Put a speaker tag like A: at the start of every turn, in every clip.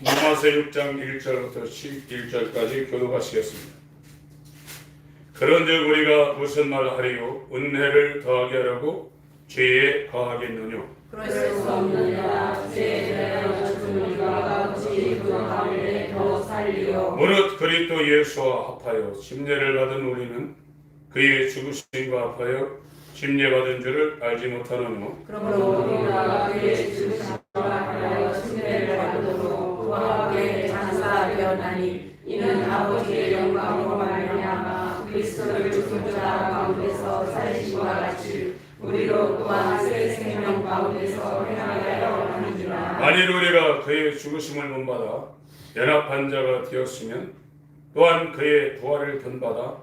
A: 로마서 6장 1절부터 11절까지 교독하시겠습니다. 그런즉 우리가 무슨 말을 하리요? 은혜를 더하게 하려고 죄에 가하겠느뇨?
B: 그럴 수 없느니라. 죄에 대하여 죽은 우리가 어찌 그 가운데 더 살리요?
A: 무릇 그리스도 예수와 합하여 침례를 받은 우리는 그의 죽으심과 합하여 침례받은 줄을 알지 못하느뇨?
B: 그러므로 우리가 그의 죽으심과 합하여 침례를 받음으로 그와 함께 장사하려나니 이는 아버지의 영광으로 말미암아 그리스도를 죽은 자 가운데서 살리심과 같이 우리로 또한 새 생명 가운데서 행하려 하느니라.
A: 만일 우리가 그의 죽으심을 본받아 연합한 자가 되었으면 또한 그의 부활을 본받아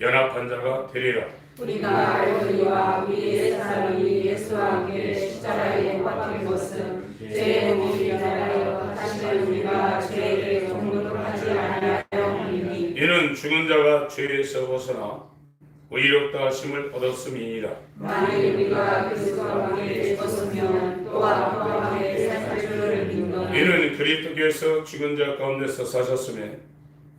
A: 연합한 자가 되리라.
B: 우리가 알거니와 우리의 사람이 예수와 함께 십자가에 못 박힌 것은 죄의 몸이 인하여 다시는 우리가 죄에게 종노를 하지 아니하여 하리니
A: 이는 죽은 자가 죄에서 벗어나 의롭다 하심을 얻었음이니라.
B: 만일 우리가 그리스도와 함께 죽었으면 또한 그와 함께 살 줄을 믿노니
A: 이는 그리스도께서 죽은 자 가운데서 사셨음에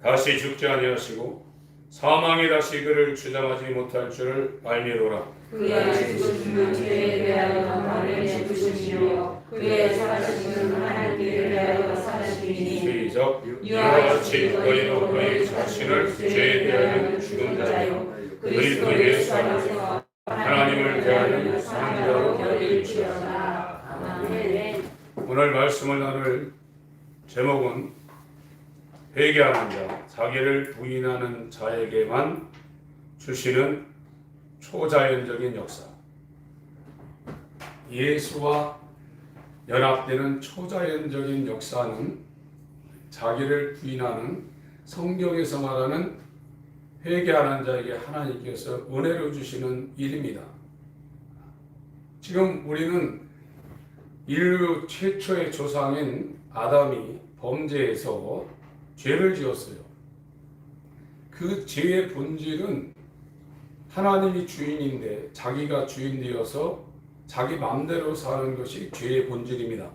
A: 다시 죽지 아니하시고 사망이 다시 그를 주장하지 못할 줄을 알미로라.
B: 그의 죽으심은 죄에 대하여 하나님의 죽으심이요 그의 살아심은 하나님께 대하여 사심이니
A: 시작. 이와 같이 너희도 너희 자신을 죄에 대하여 죽은 자요 그리스도 예수 안에서 하나님을 대하여 사는 자로
B: 여길지어다. 아멘.
A: 오늘 말씀을 나눌 제목은 회개하는 자, 자기를 부인하는 자에게만 주시는 초자연적인 역사. 예수와 연합되는 초자연적인 역사는 자기를 부인하는 성경에서 말하는 회개하는 자에게 하나님께서 은혜로 주시는 일입니다. 지금 우리는 인류 최초의 조상인 아담이 범죄해서 죄를 지었어요. 그 죄의 본질은 하나님이 주인인데 자기가 주인 되어서 자기 마음대로 사는 것이 죄의 본질입니다.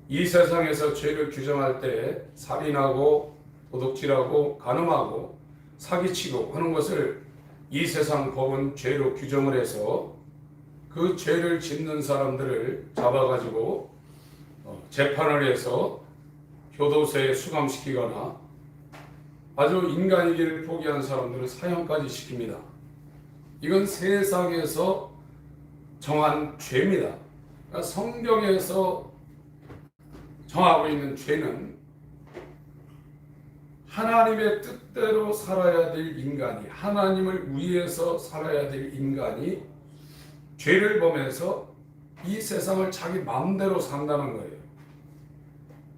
A: 이 세상에서 죄를 규정할 때 살인하고 도둑질하고 간음하고 사기치고 하는 것을 이 세상 법은 죄로 규정을 해서 그 죄를 짓는 사람들을 잡아가지고 재판을 해서 교도소에 수감시키거나 아주 인간이기를 포기한 사람들은 사형까지 시킵니다. 이건 세상에서 정한 죄입니다. 그러니까 성경에서 정하고 있는 죄는 하나님의 뜻대로 살아야 될 인간이, 하나님을 위해서 살아야 될 인간이 죄를 범해서 이 세상을 자기 마음대로 산다는 거예요.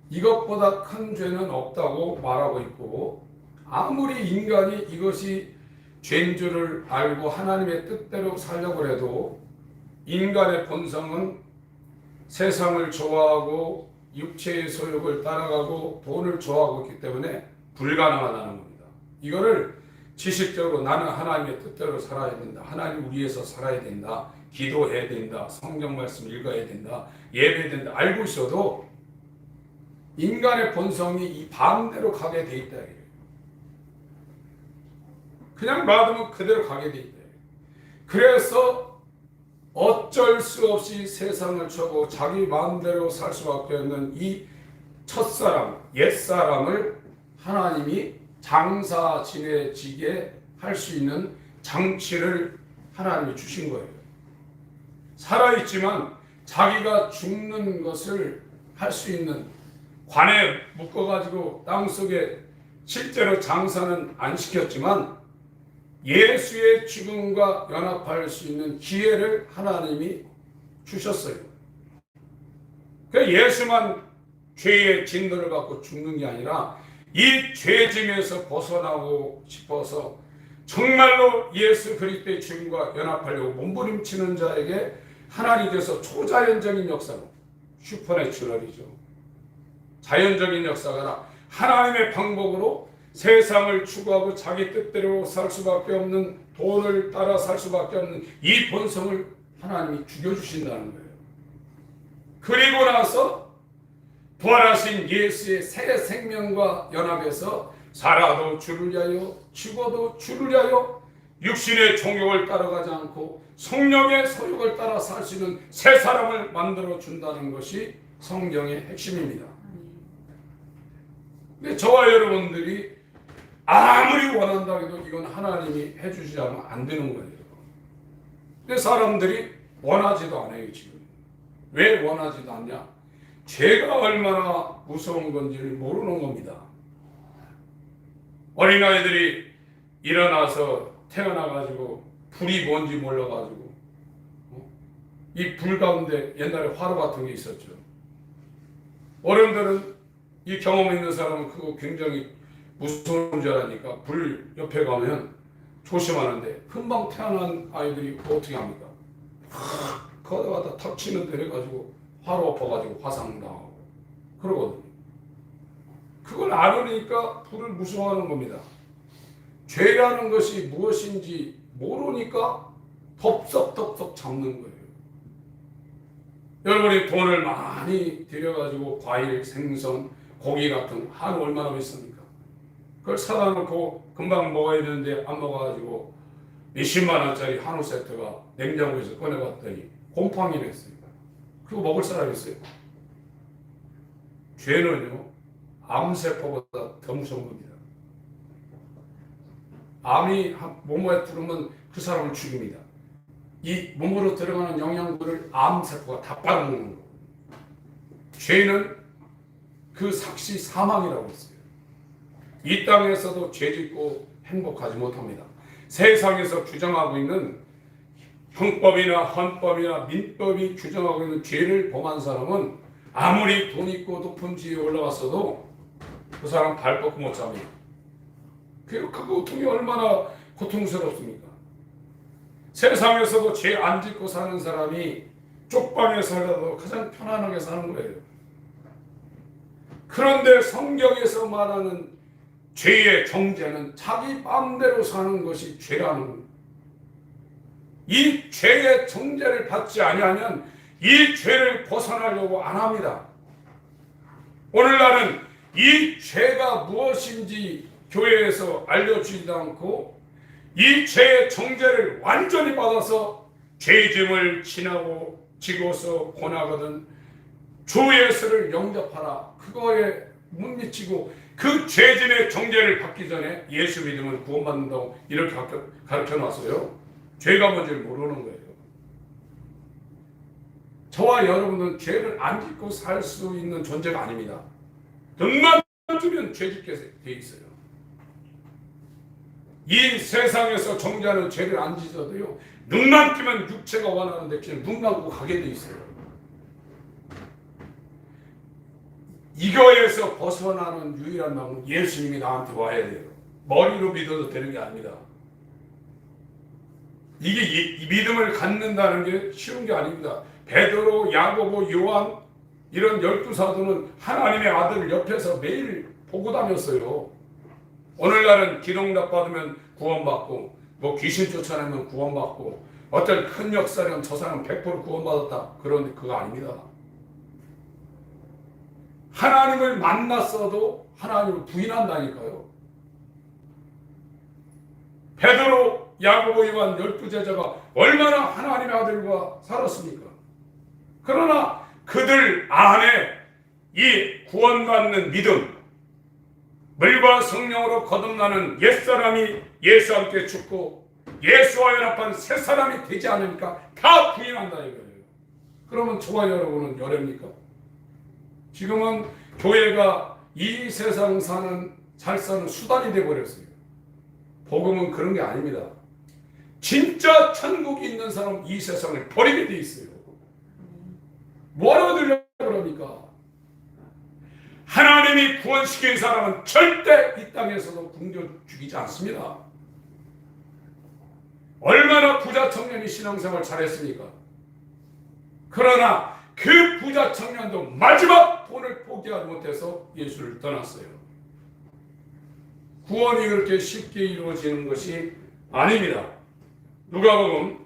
A: 이것보다 큰 죄는 없다고 말하고 있고, 아무리 인간이 이것이 죄인 줄을 알고 하나님의 뜻대로 살려고 해도 인간의 본성은 세상을 좋아하고 육체의 소욕을 따라가고 돈을 좋아하고 있기 때문에 불가능하다는 겁니다. 이거를 지식적으로 나는 하나님의 뜻대로 살아야 된다, 하나님 위해서 살아야 된다, 기도해야 된다, 성경 말씀 읽어야 된다, 예배해야 된다 알고 있어도 인간의 본성이 이 반대로 가게 돼 있다. 그냥 놔두면 그대로 가게 돼 있다. 그래서 어쩔 수 없이 세상을 쳐고 자기 마음대로 살 수밖에 없는 이 첫사람, 옛사람을 하나님이 장사 지내지게 할 수 있는 장치를 하나님이 주신 거예요. 살아있지만 자기가 죽는 것을 할 수 있는, 관에 묶어가지고 땅속에 실제로 장사는 안 시켰지만 예수의 죽음과 연합할 수 있는 기회를 하나님이 주셨어요. 그러니까 예수만 죄의 진노를 받고 죽는 게 아니라 이 죄짐에서 벗어나고 싶어서 정말로 예수 그리스도의 죽음과 연합하려고 몸부림치는 자에게 하나님께서 초자연적인 역사로, 슈퍼내추럴이죠, 자연적인 역사가 아니라 하나님의 방법으로 세상을 추구하고 자기 뜻대로 살 수밖에 없는, 돈을 따라 살 수밖에 없는 이 본성을 하나님이 죽여주신다는 거예요. 그리고 나서 부활하신 예수의 새 생명과 연합해서 살아도 주를 위하여 죽어도 주를 위하여 육신의 종욕을 따라가지 않고 성령의 소욕을 따라 살 수 있는 새 사람을 만들어 준다는 것이 성경의 핵심입니다. 근데 저와 여러분들이 아무리 원한다 해도 이건 하나님이 해주지 않으면 안 되는 거예요. 근데 사람들이 원하지도 않아요. 지금 왜 원하지도 않냐? 죄가 얼마나 무서운 건지를 모르는 겁니다. 어린아이들이 일어나서 태어나가지고 불이 뭔지 몰라가지고 이 불 가운데 옛날에 화로 같은 게 있었죠. 어른들은 이 경험 있는 사람은 그거 굉장히 무서운 줄 아니까 불 옆에 가면 조심하는데 금방 태어난 아이들이 어떻게 합니까? 거기다가 탁 치는 데 해가지고 화로 엎어가지고 화상당하고 그러거든요. 그걸 알으니까 불을 무서워하는 겁니다. 죄라는 것이 무엇인지 모르니까 덥석덥석 잡는 거예요. 여러분이 돈을 많이 들여가지고 과일, 생선, 고기 같은 한우 얼마나 비쌉니까? 그걸 사다 놓고 금방 먹어야 되는데 안 먹어가지고 몇십만 원짜리 한우 세트가 냉장고에서 꺼내봤더니 곰팡이 냈어요. 그거 먹을 사람 있어요? 죄는요, 암세포보다 더 무서운 겁니다. 암이 몸에 들어오면 그 사람을 죽입니다. 이 몸으로 들어가는 영양분을 암세포가 다 빨아먹는 거예요. 죄는 그 삭시 사망이라고 했어요. 이 땅에서도 죄짓고 행복하지 못합니다. 세상에서 규정하고 있는 형법이나 헌법이나 민법이 규정하고 있는 죄를 범한 사람은 아무리 돈 있고 높은 지위에 올라갔어도 그 사람 발 뻗고 못 잡니다. 그 고통이 얼마나 고통스럽습니까? 세상에서도 죄 안 짓고 사는 사람이 쪽방에 살아도 가장 편안하게 사는 거예요. 그런데 성경에서 말하는 죄의 정죄는 자기 마음대로 사는 것이 죄라는 거예요. 이 죄의 정죄를 받지 아니하면 이 죄를 벗어나려고 안 합니다. 오늘날은 이 죄가 무엇인지 교회에서 알려주지도 않고 이 죄의 정죄를 완전히 받아서 죄짐을 지고서 권하거든 주 예수를 영접하라. 그거에 못 미치고 그 죄짐의 정죄를 받기 전에 예수 믿으면 구원받는다고 이렇게 가르쳐 놨어요. 죄가 뭔지를 모르는 거예요. 저와 여러분은 죄를 안 짓고 살 수 있는 존재가 아닙니다. 눈만 뜨면 죄 짓게 돼 있어요. 이 세상에서 정죄하는 죄를 안 짓어도요, 눈만 뜨면 육체가 원하는데 그냥 눈 감고 가게 돼 있어요. 이거에서 벗어나는 유일한 방법은 예수님이 나한테 와야 돼요. 머리로 믿어도 되는 게 아닙니다. 이게 이 믿음을 갖는다는 게 쉬운 게 아닙니다. 베드로, 야고보, 요한 이런 12사도는 하나님의 아들을 옆에서 매일 보고 다녔어요. 오늘날은 기록락 받으면 구원받고 뭐 귀신 쫓아내면 구원받고 어떤 큰 역사는 저 사람 100% 구원받았다. 그런데 그거 아닙니다. 하나님을 만났어도 하나님을 부인한다니까요. 베드로, 야고보, 요한 12제자가 얼마나 하나님의 아들과 살았습니까? 그러나 그들 안에 이 구원받는 믿음, 물과 성령으로 거듭나는 옛사람이 예수와 함께 죽고 예수와 연합한 새 사람이 되지 않으니까 다 부인한다 이거예요. 그러면 저와 여러분은 열애입니까? 지금은 교회가 이 세상 잘 사는 수단이 되어버렸어요. 복음은 그런 게 아닙니다. 진짜 천국이 있는 사람은 이 세상을 버리게 돼 있어요. 뭐하러 들려고 그럽니까? 하나님이 구원시킨 사람은 절대 이 땅에서도 굶겨 죽이지 않습니다. 얼마나 부자 청년이 신앙생활 잘했습니까? 그러나 그 부자 청년도 마지막 돈을 포기하지 못해서 예수를 떠났어요. 구원이 그렇게 쉽게 이루어지는 것이 아닙니다. 누가복음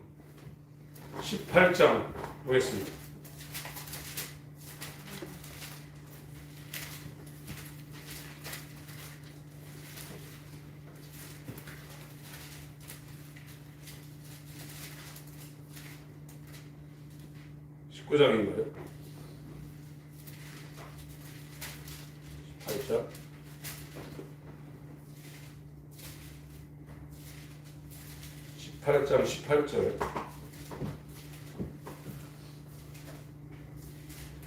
A: 18장 보겠습니다. 19장인가요? 18장? 18장 18절.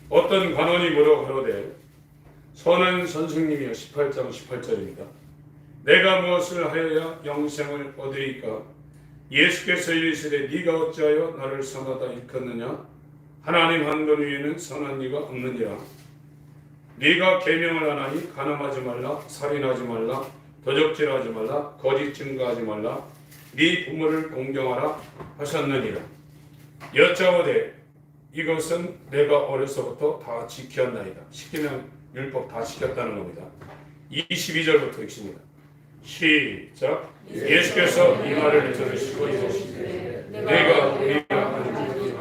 A: 어떤 관원이 물어 가로되 선한 선생님이여, 18장 18절입니다. 내가 무엇을 하여야 영생을 얻으리까? 예수께서 이르시되 네가 어찌하여 나를 선하다 일컫느냐? 하나님 한 분 위에는 선한 이가 없느니라. 네가 계명을 하나니 간음하지 말라, 살인하지 말라, 도적질하지 말라, 거짓 증거하지 말라, 네 부모를 공경하라 하셨느니라. 여짜오되 이것은 내가 어려서부터 다 지켰나이다. 시키면 율법 다 지켰다는 겁니다. 22절부터 읽습니다. 시작. 예수께서 이 말을 들으시고 이르시되 내가 우리가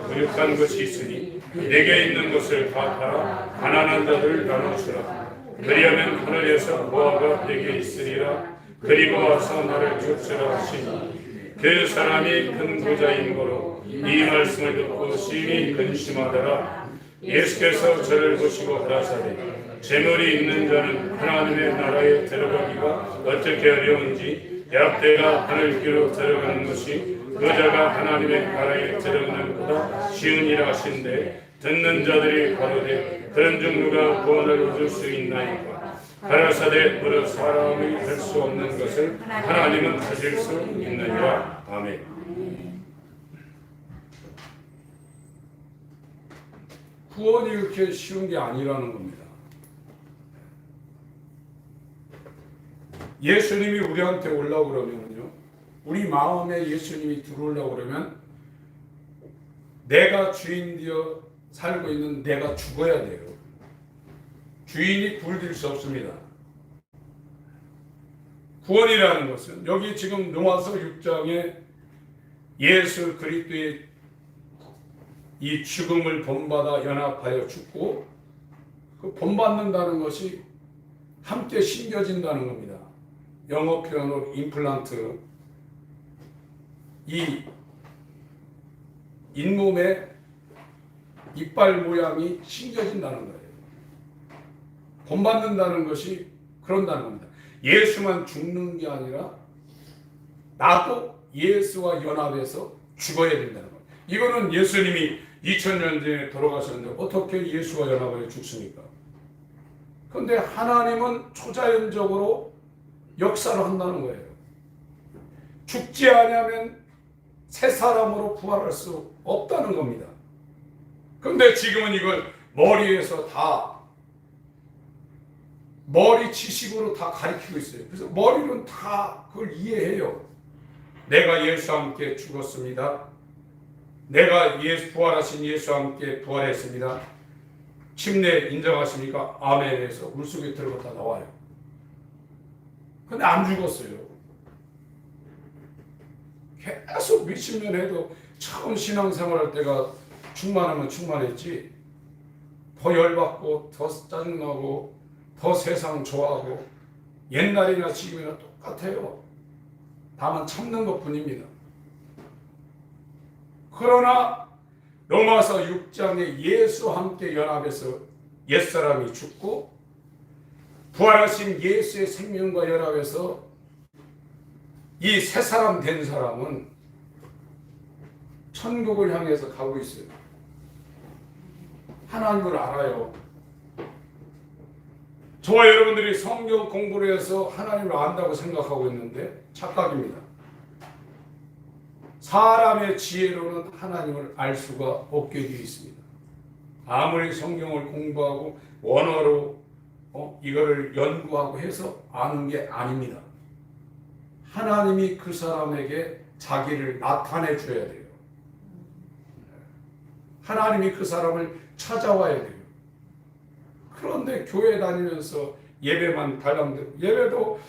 A: 부족한 것이 있으니 내게 있는 것을 다 팔아 가난한 자들을 나눠주라. 그리하면 하늘에서 보화가 내게 있으리라. 그리고 와서 나를 줍시라 하시니 그 사람이 큰 부자인 거로 이 말씀을 듣고 심히 근심하더라. 예수께서 저를 보시고 가라사대 재물이 있는 자는 하나님의 나라에 들어가기가 어떻게 어려운지 약대가 하늘길로 들어가는 것이 그자가 하나님의 나라에 들어가는 것보다 쉬우니라 하신대 듣는 자들이 가로되 그런 중 누가 구원을 얻을 수 있나이까? 가라사대 무릇 사람이 할 수 없는 것을 하나님은 하실 수 있느니라. 아멘. 구원이 그렇게 쉬운 게 아니라는 겁니다. 예수님이 우리한테 오려고 그러면요, 우리 마음에 예수님이 들어오려고 그러면 내가 주인 되어 살고 있는 내가 죽어야 돼요. 주인이 굴릴 수 없습니다. 구원이라는 것은 여기 지금 로마서 6장에 예수 그리스도의 이 죽음을 본받아 연합하여 죽고 그 본받는다는 것이 함께 심겨진다는 겁니다. 영어 표현으로 임플란트, 이 잇몸에 이빨 모양이 심겨진다는 거예요. 본받는다는 것이 그런다는 겁니다. 예수만 죽는 게 아니라 나도 예수와 연합해서 죽어야 된다는 겁니다. 이거는 예수님이 2000년 전에 돌아가셨는데 어떻게 예수와 연합하여 죽습니까? 그런데 하나님은 초자연적으로 역사를 한다는 거예요. 죽지 않으면 새 사람으로 부활할 수 없다는 겁니다. 그런데 지금은 이걸 머리에서 다 머리 지식으로 다 가리키고 있어요. 그래서 머리는 다 그걸 이해해요. 내가 예수와 함께 죽었습니다. 내가 부활하신 예수와 함께 부활했습니다. 침례 인정하십니까? 아멘에서 물속에 들어갔다 나와요. 근데 안 죽었어요. 계속 몇십 년 해도 처음 신앙생활할 때가 충만하면 충만했지, 더 열받고 더 짜증나고 더 세상 좋아하고 옛날이나 지금이나 똑같아요. 다만 참는 것뿐입니다. 그러나 로마서 6장에 예수와 함께 연합해서 옛사람이 죽고 부활하신 예수의 생명과 연합해서 이 새사람 된 사람은 천국을 향해서 가고 있어요. 하나님을 알아요. 저와 여러분들이 성경 공부를 해서 하나님을 안다고 생각하고 있는데 착각입니다. 사람의 지혜로는 하나님을 알 수가 없게 되어 있습니다. 아무리 성경을 공부하고 원어로 이거를 연구하고 해서 아는 게 아닙니다. 하나님이 그 사람에게 자기를 나타내 줘야 돼요. 하나님이 그 사람을 찾아와야 돼요. 그런데 교회 다니면서 예배만 달랑대고, 예배도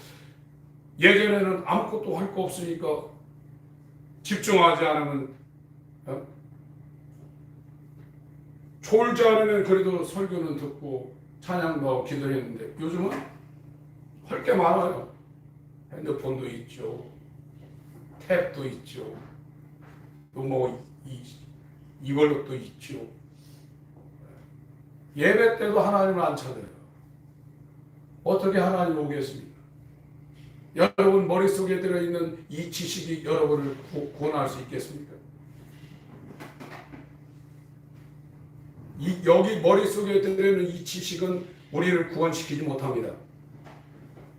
A: 예전에는 아무것도 할 거 없으니까 집중하지 않으면 졸지 않으면 그래도 설교는 듣고 찬양도 하고 기도했는데 요즘은 할 게 많아요. 핸드폰도 있죠, 탭도 있죠, 또 뭐 이걸로 또 있죠. 예배 때도 하나님을 안 찾아요. 어떻게 하나님 오겠습니까? 여러분 머릿속에 들어있는 이 지식이 여러분을 구원할 수 있겠습니까? 여기 머릿속에 들어있는 이 지식은 우리를 구원시키지 못합니다.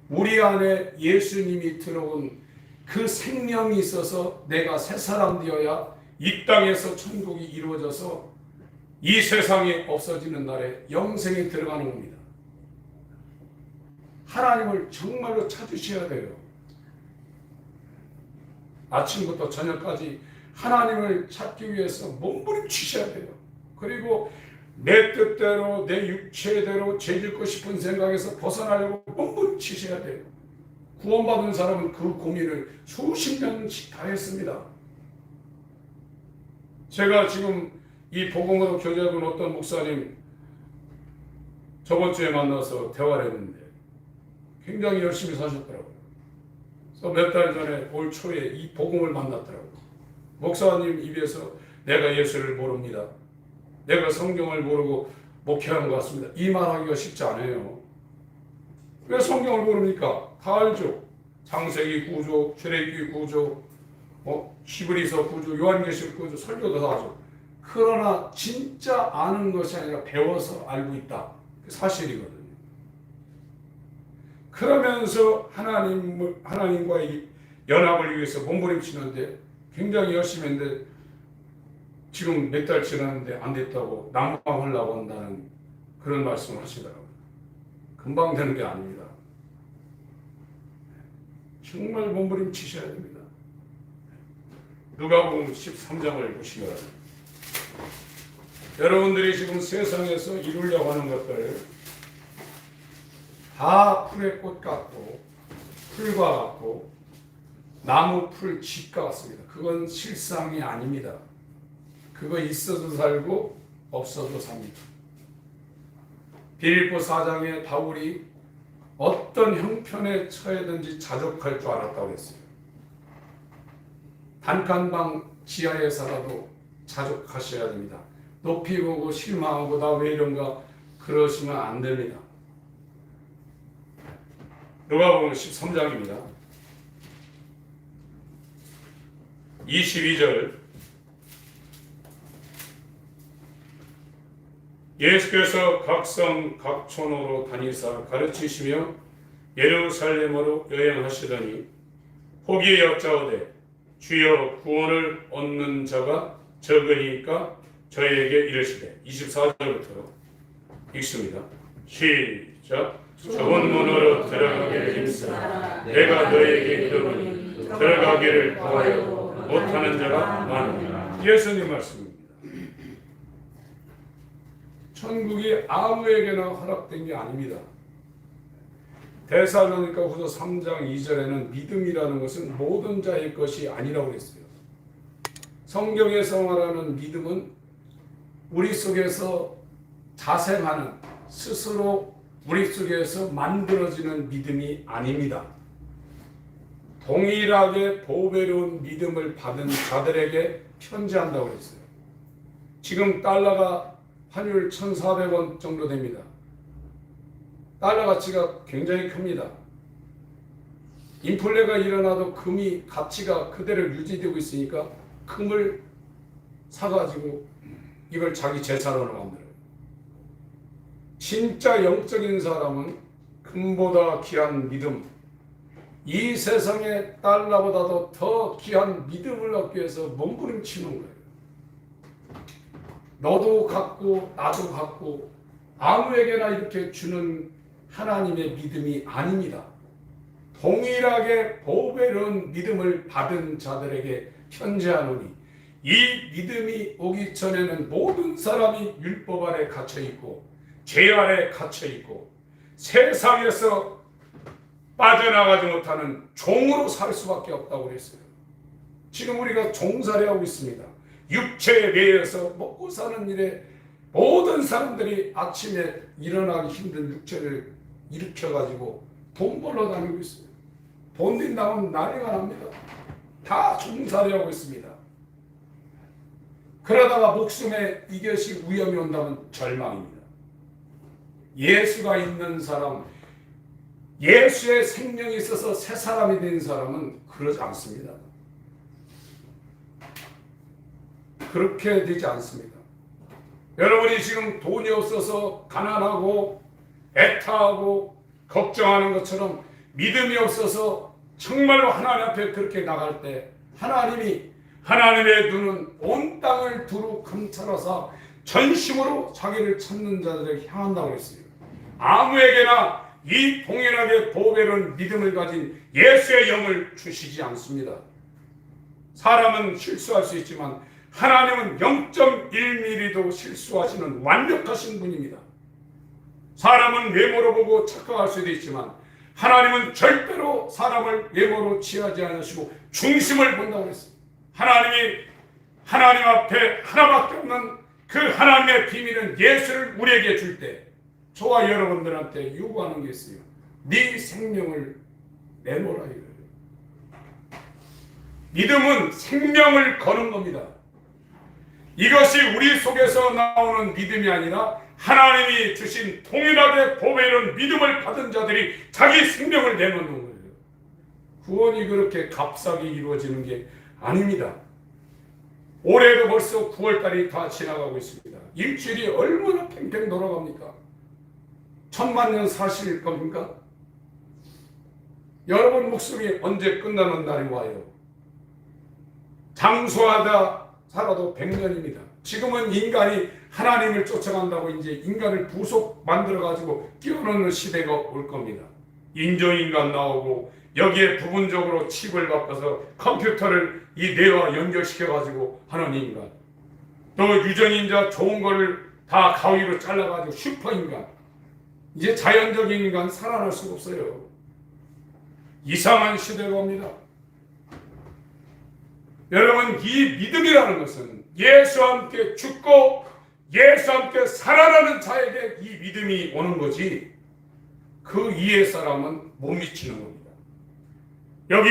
A: 우리 안에 예수님이 들어온 그 생명이 있어서 내가 새 사람 되어야 이 땅에서 천국이 이루어져서 이 세상이 없어지는 날에 영생에 들어가는 겁니다. 하나님을 정말로 찾으셔야 돼요. 아침부터 저녁까지 하나님을 찾기 위해서 몸부림치셔야 돼요. 그리고 내 뜻대로 내 육체대로 죄짓고 싶은 생각에서 벗어나려고 몸부림치셔야 돼요. 구원받은 사람은 그 고민을 수십 년씩 다 했습니다. 제가 지금 이 복음으로 교제하는 어떤 목사님 저번 주에 만나서 대화를 했는데 굉장히 열심히 사셨더라고요. 그래서 몇 달 전에 올 초에 이 복음을 만났더라고요. 목사님 입에서 내가 예수를 모릅니다. 내가 성경을 모르고 목회하는 것 같습니다. 이 말하기가 쉽지 않아요. 왜 성경을 모릅니까? 다 알죠. 창세기 구조, 출애굽기 구조, 히브리서 구조, 요한계시록 구조, 설교도 다 하죠. 그러나 진짜 아는 것이 아니라 배워서 알고 있다. 사실이거든요. 그러면서 하나님과의 연합을 위해서 몸부림치는데 굉장히 열심히 했는데 지금 몇 달 지났는데 안 됐다고 난방하려고 한다는 그런 말씀을 하시더라고요. 금방 되는 게 아닙니다. 정말 몸부림치셔야 됩니다. 누가복음 13장을 보시면 여러분들이 지금 세상에서 이루려고 하는 것들 다 풀의 꽃 같고 풀과 같고 나무 풀 집과 같습니다. 그건 실상이 아닙니다. 그거 있어도 살고 없어도 삽니다. 빌립보 4장에 바울이 어떤 형편에 처해든지 자족할 줄 알았다고 했어요. 단칸방 지하에 살아도 자족하셔야 됩니다. 높이 보고 실망하고 나 왜 이런가 그러시면 안 됩니다. 누가복음 13장입니다. 22절 예수께서 각성 각촌으로 다니사 가르치시며 예루살렘으로 여행하시더니 포기에 여짜오되 주여 구원을 얻는 자가 적으니까 저에게 이르시되 24절부터 읽습니다. 시작. 좁은 문으로 들어가게 힘쓰라 내가 너에게 이르노니 들어가기를 구하여도 못하는 자가 많으니라. 예수님 말씀입니다. 천국이 아무에게나 허락된 게 아닙니다. 데살로니가 후서 3장 2절에는 믿음이라는 것은 모든 자의 것이 아니라고 했어요. 성경에서 말하는 믿음은 우리 속에서 자생하는 스스로 우리 속에서 만들어지는 믿음이 아닙니다. 동일하게 보배로운 믿음을 받은 자들에게 편지한다고 했어요. 지금 달러가 환율 1,400원 정도 됩니다. 달러 가치가 굉장히 큽니다. 인플레가 일어나도 금이 가치가 그대로 유지되고 있으니까 금을 사가지고 이걸 자기 재산으로 만들어요. 진짜 영적인 사람은 금보다 귀한 믿음, 이 세상의 달러보다도 더 귀한 믿음을 얻기 위해서 몸부림치는 거예요. 너도 갖고 나도 갖고 아무에게나 이렇게 주는 하나님의 믿음이 아닙니다. 동일하게 보배로운 믿음을 받은 자들에게 편지하노니 이 믿음이 오기 전에는 모든 사람이 율법 아래 갇혀 있고 죄 아래 갇혀 있고 세상에서 빠져나가지 못하는 종으로 살 수밖에 없다고 그랬어요. 지금 우리가 종살이하고 있습니다. 육체에 매여서 먹고 사는 일에 모든 사람들이 아침에 일어나기 힘든 육체를 일으켜가지고 돈 벌러 다니고 있어요. 돈 낸다면 난리가 납니다. 다 종살이하고 있습니다. 그러다가 목숨에 이것이 위험이 온다면 절망입니다. 예수가 있는 사람, 예수의 생명이 있어서 새 사람이 된 사람은 그러지 않습니다. 그렇게 되지 않습니다. 여러분이 지금 돈이 없어서 가난하고 애타하고 걱정하는 것처럼 믿음이 없어서 정말로 하나님 앞에 그렇게 나갈 때 하나님이 하나님의 눈은 온 땅을 두루 감찰하사 전심으로 자기를 찾는 자들에게 향한다고 했어요. 아무에게나 이 동일하게 보배로운 믿음을 가진 예수의 영을 주시지 않습니다. 사람은 실수할 수 있지만 하나님은 0.1mm도 실수하시는 완벽하신 분입니다. 사람은 외모로 보고 착각할 수도 있지만 하나님은 절대로 사람을 외모로 취하지 않으시고 중심을 본다고 했습니다. 하나님이 하나님 앞에 하나밖에 없는 그 하나님의 비밀은 예수를 우리에게 줄 때 저와 여러분들한테 요구하는 게 있어요. 네 생명을 내놓으라 이거예요. 믿음은 생명을 거는 겁니다. 이것이 우리 속에서 나오는 믿음이 아니라 하나님이 주신 동일하게 보배로운 믿음을 받은 자들이 자기 생명을 내놓는 거예요. 구원이 그렇게 값싸게 이루어지는 게 아닙니다. 올해도 벌써 9월달이 다 지나가고 있습니다. 일주일이 얼마나 팽팽 돌아갑니까? 1000만 년 사실 겁니까? 여러분 목숨이 언제 끝나는 날이 와요? 장수하다 살아도 100년입니다. 지금은 인간이 하나님을 쫓아간다고 이제 인간을 부속 만들어가지고 끼워넣는 시대가 올 겁니다. 인조인간 나오고 여기에 부분적으로 칩을 바꿔서 컴퓨터를 이 뇌와 연결시켜가지고 하는 인간. 또 유전인자 좋은 거를 다 가위로 잘라가지고 슈퍼인간. 이제 자연적인 인간 살아날 수가 없어요. 이상한 시대가 옵니다. 여러분, 이 믿음이라는 것은 예수와 함께 죽고 예수와 함께 살아나는 자에게 이 믿음이 오는 거지 그 이해 사람은 못 미치는 겁니다. 여기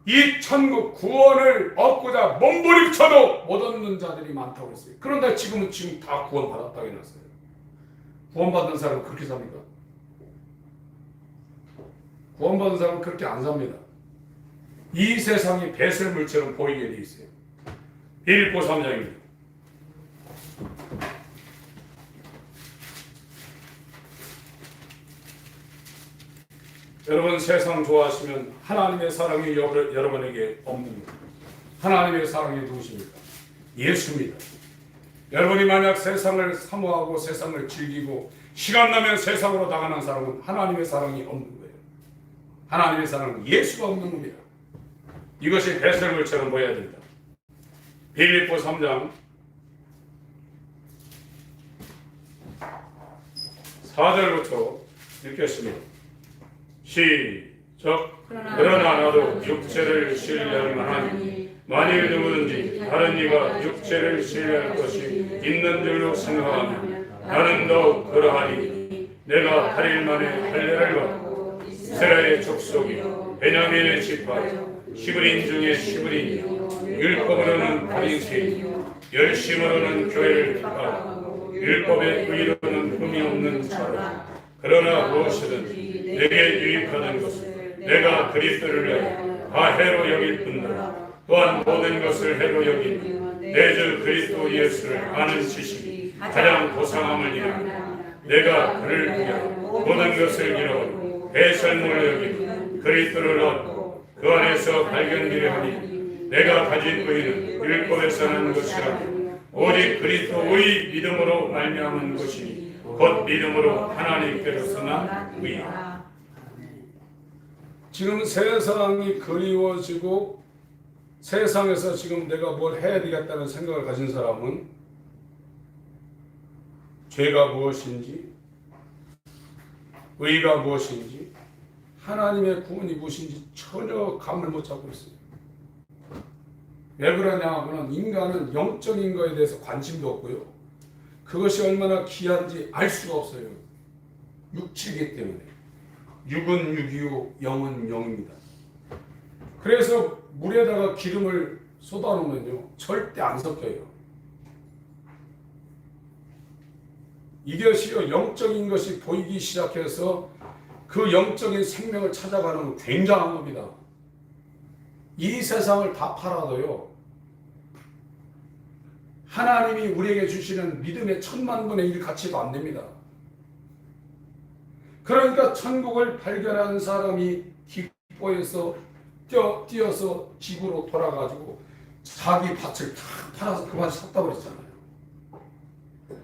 A: 이 천국 구원을 얻고자 몸부림쳐도 못 얻는 자들이 많다고 했어요. 그런데 지금 다 구원받았다고 해놨어요. 구원받은 사람은 그렇게 삽니까? 구원받은 사람은 그렇게 안 삽니다. 이 세상이 배설물처럼 보이게 돼 있어요. 빌립보 3장입니다. 여러분 세상 좋아하시면 하나님의 사랑이 여러분에게 없는 겁니다. 하나님의 사랑이 누구십니까? 예수입니다. 여러분이 만약 세상을 사모하고 세상을 즐기고 시간 나면 세상으로 나가는 사람은 하나님의 사랑이 없는 거예요. 하나님의 사랑은 예수가 없는 겁니다. 이것이 배설물처럼 보여야 된다. 빌립보 3장 4절부터 읽겠습니다. 시작. 그러나 나도 육체를 신뢰할 만하니 만일 누구든지 다른 이가 육체를 신뢰할 것이 있는 줄로 생각하면 나는 더욱 그러하니 내가 8일 만에 할례를 받고 이스라엘의 족속이 베냐민의 지파 시브린 중에 시브린이요 율법으로는 바리새인이요 열심으로는 교회를 택하고 율법의 의로는 흠이 없는 자라. 그러나 무엇이든지 내게 유익하는 것을 내가 그리스도를 위하여 다 해로 여길 뿐더러 또한 모든 것을 해로 여기니 내 주 그리스도 예수를 아는 지식이 가장 고상함을 이루며 내가 그를 위하여 모든 것을 잃어버리고 배설물로 여기니 그리스도를 얻고 그 안에서 발견되려 하니 내가 가진 의는 율법에서 나는 것이 아니고 오직 그리스도의 믿음으로 말미암은 것이니 곧 믿음으로 하나님께로서 난 의이다. 지금 세상이 그리워지고 세상에서 지금 내가 뭘 해야 되겠다는 생각을 가진 사람은 죄가 무엇인지 의가 무엇인지 하나님의 구원이 무엇인지 전혀 감을 못 잡고 있어요. 왜 그러냐 하면 인간은 영적인 거에 대해서 관심도 없고요. 그것이 얼마나 귀한지 알 수가 없어요. 육체이기 때문에. 육은 육이요 영은 영입니다. 그래서 물에다가 기름을 쏟아놓으면요 절대 안 섞여요. 이것이요 영적인 것이 보이기 시작해서 그 영적인 생명을 찾아가는 건 굉장한 겁니다. 이 세상을 다 팔아도요 하나님이 우리에게 주시는 믿음의 1000만분의 1 가치도 안 됩니다. 그러니까 천국을 발견한 사람이 기뻐해서 뛰어서 집으로 돌아가지고 자기 밭을 다 팔아서 그 밭을 샀다 그랬잖아요.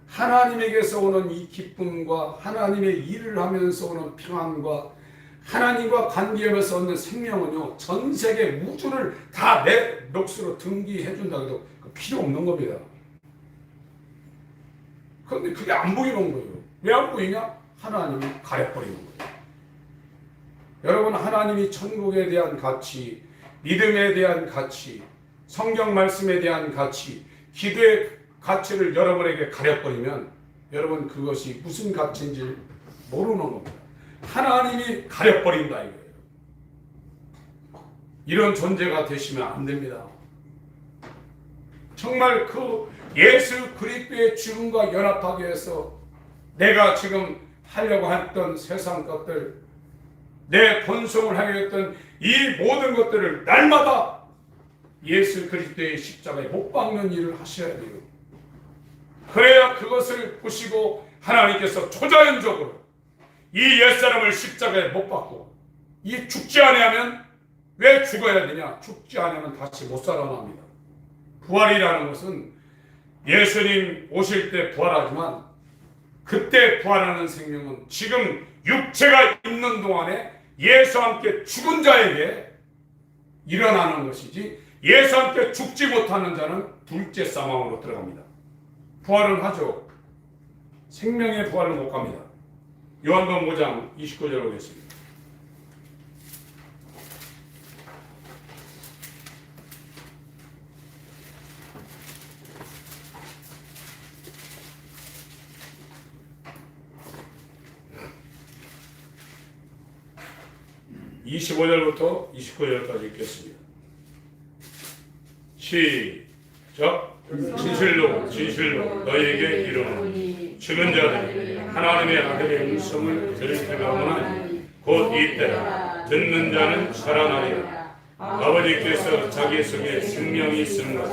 A: 하나님에게서 오는 이 기쁨과 하나님의 일을 하면서 오는 평안과 하나님과 관계하면서 얻는 생명은요 전 세계 우주를 다 내 몫으로 등기해 준다 해도 필요 없는 겁니다. 그런데 그게 안 보이는 거예요. 왜 안 보이냐? 하나님이 가려버리는 거예요. 여러분, 하나님이 천국에 대한 가치, 믿음에 대한 가치, 성경 말씀에 대한 가치, 기도의 가치를 여러분에게 가려버리면 여러분 그것이 무슨 가치인지 모르는 겁니다. 하나님이 가려버린다 이거예요. 이런 존재가 되시면 안 됩니다. 정말 그 예수 그리스도의 죽음과 연합하기 위해서 내가 지금 하려고 했던 세상 것들, 내 본성을 하려 했던 이 모든 것들을 날마다 예수 그리스도의 십자가에 못 박는 일을 하셔야 돼요. 그래야 그것을 보시고 하나님께서 초자연적으로 이 옛사람을 십자가에 못 박고 이 죽지 아니하면 왜 죽어야 되냐? 죽지 않으면 다시 못 살아납니다. 부활이라는 것은 예수님 오실 때 부활하지만 그때 부활하는 생명은 지금 육체가 있는 동안에 예수와 함께 죽은 자에게 일어나는 것이지 예수와 함께 죽지 못하는 자는 둘째 사망으로 들어갑니다. 부활은 하죠. 생명의 부활은 못 갑니다. 요한복음 5장 29절 보겠습니다. (25절부터) (29절까지) 읽겠습니다. 시작. 진실로 진실로 너희에게 이르노니 죽은 자들이 하나님의 아들의 음성을 들을 때가 오나니 곧 이때라. 듣는 자는 살아나리라. 아버지께서 자기 속에 생명이 있는 것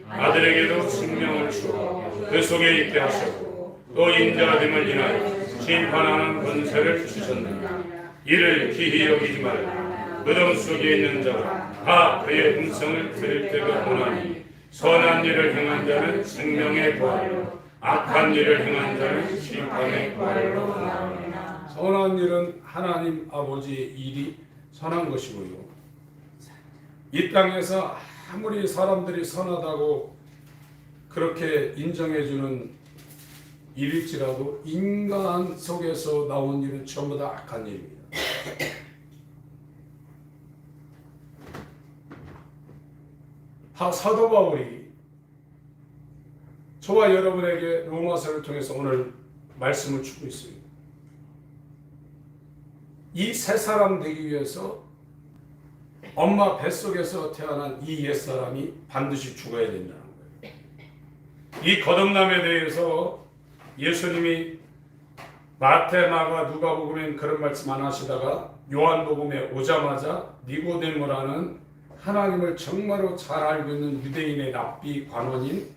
A: 아들에게도 생명을 주어 그 속에 있게 하셨고 또 인자됨을 인하여 심판하는 권세를 주셨느니라. 이를 기히 여기지 말라. 무덤 속에 있는 자가 다 그의 음성을 들을 때가 오나니 선한 일을 행한 자는 생명의 부활로 악한 일을 행한 자는 심판의 부활로 나오리라. 선한 일은 하나님 아버지의 일이 선한 것이고요. 이 땅에서 아무리 사람들이 선하다고 그렇게 인정해주는 일일지라도 인간 속에서 나온 일은 전부 다 악한 일입니다. 사도 바울이 저와 여러분에게 로마서를 통해서 오늘 말씀을 주고 있습니다. 이 새 사람 되기 위해서 엄마 뱃속에서 태어난 이 옛사람이 반드시 죽어야 된다는 거예요. 이 거듭남에 대해서 예수님이 마태, 마가, 누가복음엔 그런 말씀 안 하시다가 요한복음에 오자마자 니고데모라는 하나님을 정말로 잘 알고 있는 유대인의 랍비 관원인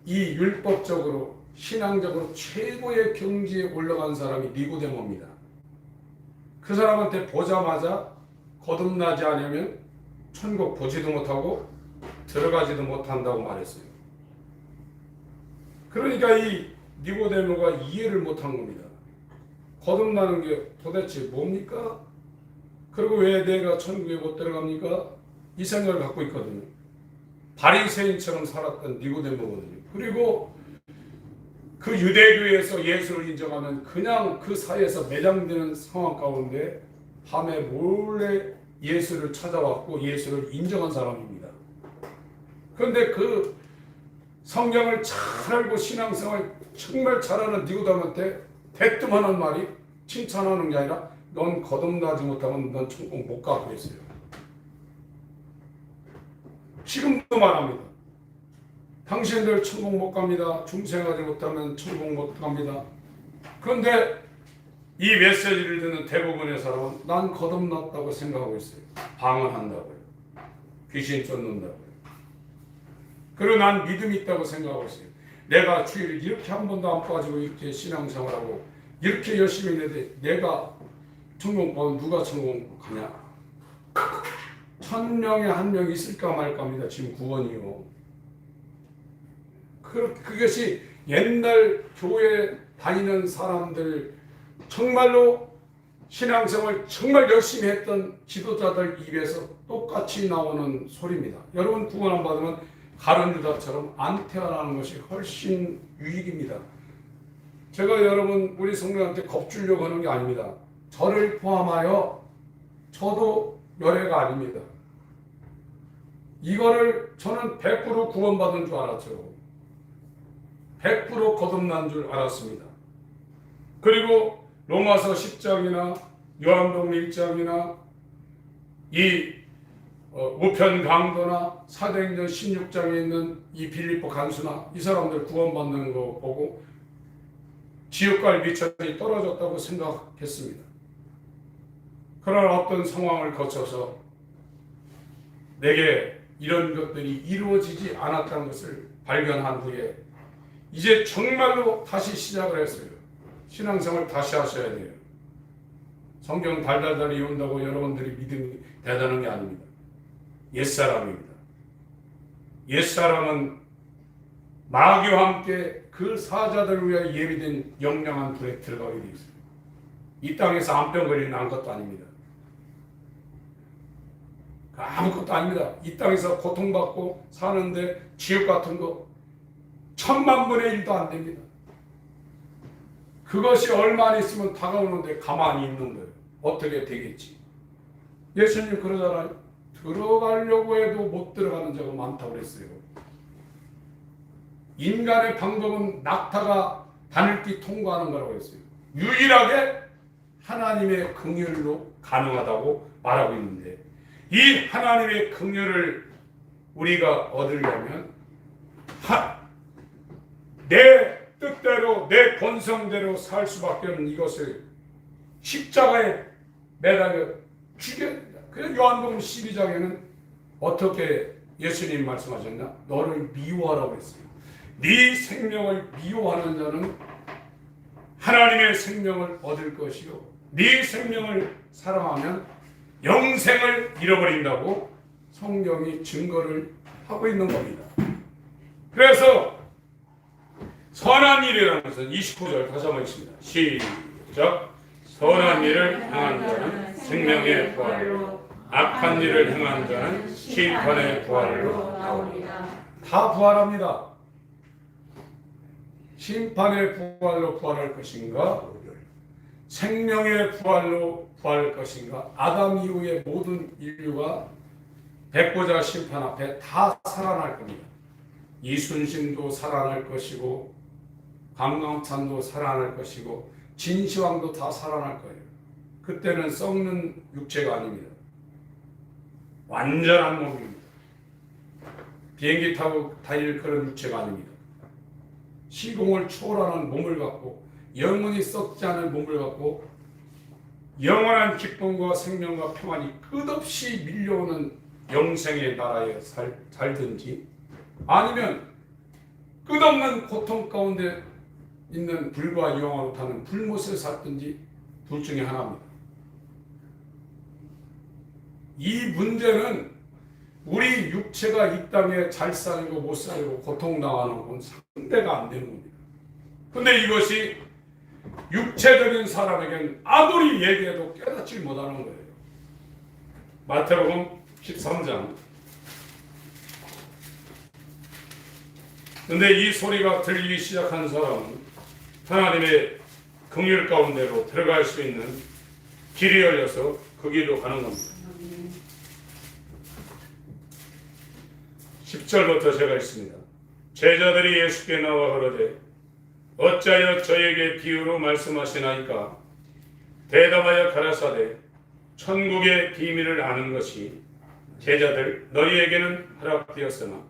A: 이 율법적으로 신앙적으로 최고의 경지에 올라간 사람이 니고데모입니다. 그 사람한테 보자마자 거듭나지 않으면 천국 보지도 못하고 들어가지도 못한다고 말했어요. 그러니까 이 니고데모가 이해를 못한 겁니다. 거듭나는 게 도대체 뭡니까? 그리고 왜 내가 천국에 못 들어갑니까? 이 생각을 갖고 있거든요. 바리새인처럼 살았던 니고데모거든요. 그리고 그 유대교에서 예수를 인정하면 그냥 그 사이에서 매장되는 상황 가운데 밤에 몰래 예수를 찾아왔고 예수를 인정한 사람입니다. 그런데 그 성경을 잘 알고 신앙생활 정말 잘하는 니고데모한테 대뜸하는 말이 칭찬하는 게 아니라 넌 거듭나지 못하면 넌 천국 못 가 그랬어요. 지금도 말합니다. 당신들 천국 못 갑니다. 중생하지 못하면 천국 못 갑니다. 그런데 이 메시지를 듣는 대부분의 사람은 난 거듭났다고 생각하고 있어요. 방언한다고요. 귀신 쫓는다고요. 그리고 난 믿음이 있다고 생각하고 있어요. 내가 주일을 이렇게 한 번도 안 빠지고 이렇게 신앙생활하고 이렇게 열심히 했는데 내가 천국 가면 누가 천국 가냐? 1000명에 한 명 있을까 말까입니다. 지금 구원이요. 그것이 옛날 교회 다니는 사람들 정말로 신앙생활 정말 열심히 했던 지도자들 입에서 똑같이 나오는 소리입니다. 여러분 구원 안 받으면 가룟 유다처럼 안 태어나는 것이 훨씬 유익입니다. 제가 여러분 우리 성도한테 겁주려고 하는 게 아닙니다. 저를 포함하여 저도 열애가 아닙니다. 이거를 저는 100% 구원받은 줄 알았죠. 100% 거듭난 줄 알았습니다. 그리고 로마서 10장이나 요한복음 1장이나 이 우편 강도나 사도행전 16장에 있는 이 빌립보 간수나 이 사람들 구원받는 거 보고 지옥갈 미천이 떨어졌다고 생각했습니다. 그러나 어떤 상황을 거쳐서 내게 이런 것들이 이루어지지 않았다는 것을 발견한 후에 이제 정말로 다시 시작을 했어요. 신앙생활 다시 하셔야 돼요. 성경 달달달 외운다고 여러분들이 믿음이 대단한 게 아닙니다. 옛사람입니다. 옛사람은 마귀와 함께 그 사자들을 위하여 예비된 영영한 불에 들어가게 되어 있어요. 이 땅에서 암병거리는 아무것도 아닙니다. 아무것도 아닙니다. 이 땅에서 고통받고 사는데 지옥 같은 거 1000만분의 1도 안 됩니다. 그것이 얼마 안 있으면 다가오는데 가만히 있는 거예요. 어떻게 되겠지? 예수님 그러잖아요. 들어가려고 해도 못 들어가는 자가 많다고 그랬어요. 인간의 방법은 낙타가 바늘길 통과하는 거라고 했어요. 유일하게 하나님의 긍휼로 가능하다고 말하고 있는데 이 하나님의 긍휼을 우리가 얻으려면 내 뜻대로 내 본성대로 살 수밖에 없는 이것을 십자가에 매달려 죽여야 된다. 그래서 요한복음 12장에는 어떻게 예수님 말씀하셨나? 너를 미워하라고 했어요. 네 생명을 미워하는 자는 하나님의 생명을 얻을 것이요 네 생명을 사랑하면 영생을 잃어버린다고 성경이 증거를 하고 있는 겁니다. 그래서 선한 일이라는 것은 29절 다시 한번 읽습니다. 시작. 선한 일을 행한 자는 생명의 부활로 악한 일을 행한 자는 심판의 부활로 나옵니다. 다 부활합니다. 심판의 부활로 부활할 것인가? 생명의 부활로 부활할 것인가? 아담 이후의 모든 인류가 백보자 심판 앞에 다 살아날 겁니다. 이순신도 살아날 것이고 강강찬도 살아날 것이고 진시황도 다 살아날 거예요. 그때는 썩는 육체가 아닙니다. 완전한 몸입니다. 비행기 타고 다닐 그런 육체가 아닙니다. 시공을 초월하는 몸을 갖고 영원히 썩지 않을 몸을 갖고 영원한 기쁨과 생명과 평안이 끝없이 밀려오는 영생의 나라에 살든지 아니면 끝없는 고통 가운데 있는 불과 영화로 타는 불못을 살든지 둘 중에 하나입니다. 이 문제는 우리 육체가 이 땅에 잘 살고 못 살고 고통당하는 건 상대가 안 되는 겁니다. 그런데 이것이 육체적인 사람에게는 아무리 얘기해도 깨닫지 못하는 거예요. 마태복음 13장. 그런데 이 소리가 들리기 시작한 사람은 하나님의 긍휼 가운데로 들어갈 수 있는 길이 열려서 그 길로 가는 겁니다. 10절부터 제가 읽습니다. 제자들이 예수께 나와 가로되 어찌하여 저에게 비유로 말씀하시나이까? 대답하여 가라사대 천국의 비밀을 아는 것이 제자들 너희에게는 허락되었으나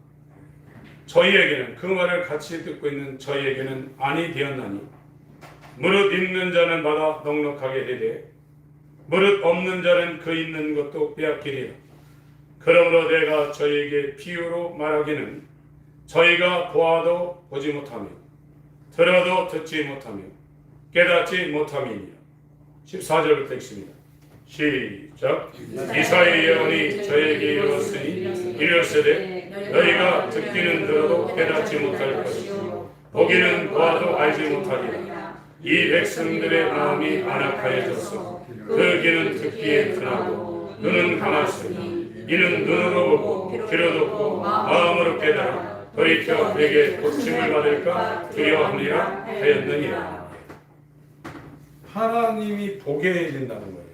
A: 저희에게는 그 말을 같이 듣고 있는 저희에게는 아니 되었나니 무릇 있는 자는 받아 넉넉하게 되되 무릇 없는 자는 그 있는 것도 빼앗기리라. 그러므로 내가 저희에게 비유로 말하기는 저희가 보아도 보지 못하며 들어도 듣지 못하며 깨닫지 못함이니라. 14절부터 읽습니다. 시작. 이사야의 예언이 저에게 이르렀으니 이르렀으되 너희가 듣기는 들어도 깨닫지 못할 것이요 보기는 보아도 알지 못하리라. 이 백성들의 마음이 안악하여졌어 그 귀는 듣기에 둔하고 눈은 감았으니 이는 눈으로 보고 귀로 듣고 마음으로 깨달아 돌이켜 그에게 고침을 받을까 두려워하니라 하였느니라. 하나님이 보게 해준다는 거예요.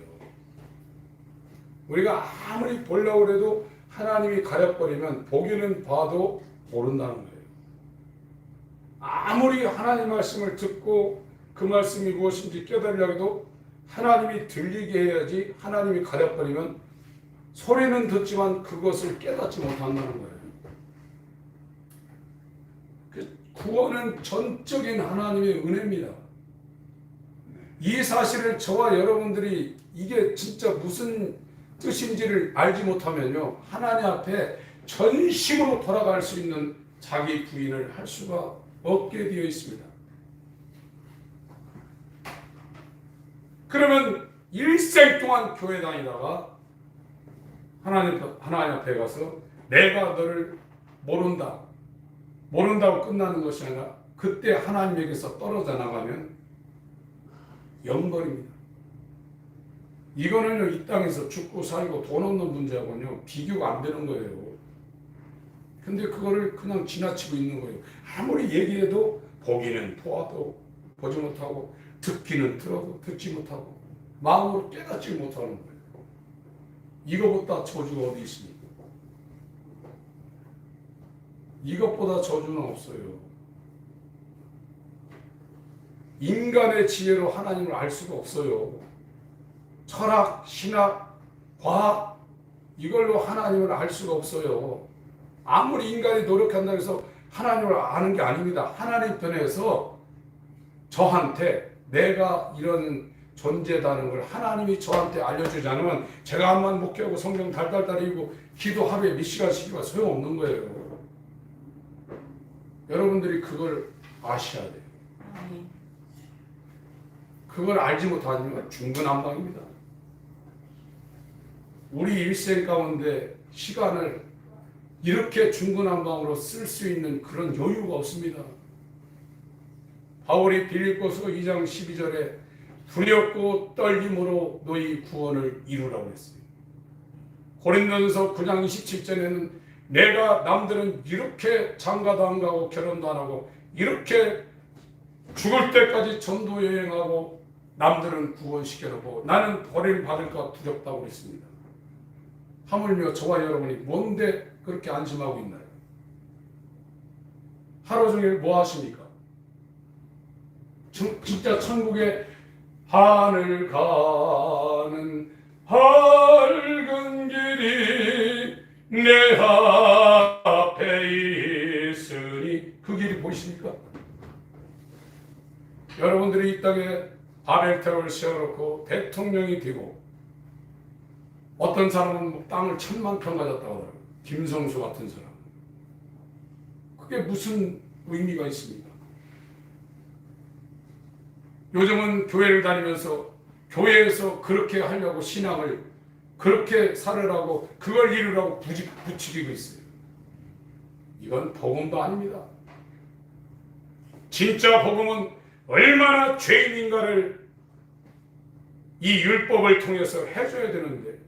A: 우리가 아무리 보려고 해도 하나님이 가려버리면 보기는 봐도 모른다는 거예요. 아무리 하나님 말씀을 듣고 그 말씀이 무엇인지 깨달으려고 해도 하나님이 들리게 해야지. 하나님이 가려버리면 소리는 듣지만 그것을 깨닫지 못한다는 거예요. 구원은 전적인 하나님의 은혜입니다. 이 사실을 저와 여러분들이 이게 진짜 무슨 뜻인지를 알지 못하면요, 하나님 앞에 전심으로 돌아갈 수 있는 자기 부인을 할 수가 없게 되어 있습니다. 그러면 일생 동안 교회 다니다가 하나님 앞에 가서 내가 너를 모른다고 끝나는 것이 아니라 그때 하나님에게서 떨어져 나가면 영벌입니다. 이거는요, 이 땅에서 죽고 살고 돈 없는 문제하고는요 비교가 안 되는 거예요. 근데 그거를 그냥 지나치고 있는 거예요. 아무리 얘기해도 보기는 보아도 보지 못하고 듣기는 들어도 듣지 못하고 마음으로 깨닫지 못하는 거예요. 이거보다 저주가 어디 있습니까? 이것보다 저주는 없어요. 인간의 지혜로 하나님을 알 수가 없어요. 철학, 신학, 과학 이걸로 하나님을 알 수가 없어요. 아무리 인간이 노력한다고 해서 하나님을 아는 게 아닙니다. 하나님 편에서 저한테 내가 이런 존재다는 걸 하나님이 저한테 알려주지 않으면 제가 암만 목회하고 성경 달달달 읽고 기도 하루에 몇 시간씩 해도 소용없는 거예요. 여러분들이 그걸 아셔야 돼요. 그걸 알지 못하면 중구난방입니다. 우리 일생 가운데 시간을 이렇게 중구난방으로 쓸 수 있는 그런 여유가 없습니다. 바울이 빌립보서 2장 12절에 두렵고 떨림으로 너희 구원을 이루라고 했어요. 고린도전서 9장 27절에는 내가 남들은 이렇게 장가도 안 가고 결혼도 안 하고 이렇게 죽을 때까지 전도 여행하고 남들은 구원시켜놓고 나는 벌을 받을까 두렵다고 그랬습니다. 하물며 저와 여러분이 뭔데 그렇게 안심하고 있나요? 하루 종일 뭐 하십니까? 진짜 천국에 하늘 가는 밝은 길이 내 앞에 있으니 그 길이 보이십니까? 여러분들이 이 땅에 바벨탑을 세워놓고 대통령이 되고 어떤 사람은 땅을 1000만 평 가졌다고 하더라고요. 김성수 같은 사람. 그게 무슨 의미가 있습니까? 요즘은 교회를 다니면서 교회에서 그렇게 하려고 신앙을 그렇게 살으라고 그걸 이루라고 부추기고 있어요. 이건 복음도 아닙니다. 진짜 복음은 얼마나 죄인인가를 이 율법을 통해서 해줘야 되는데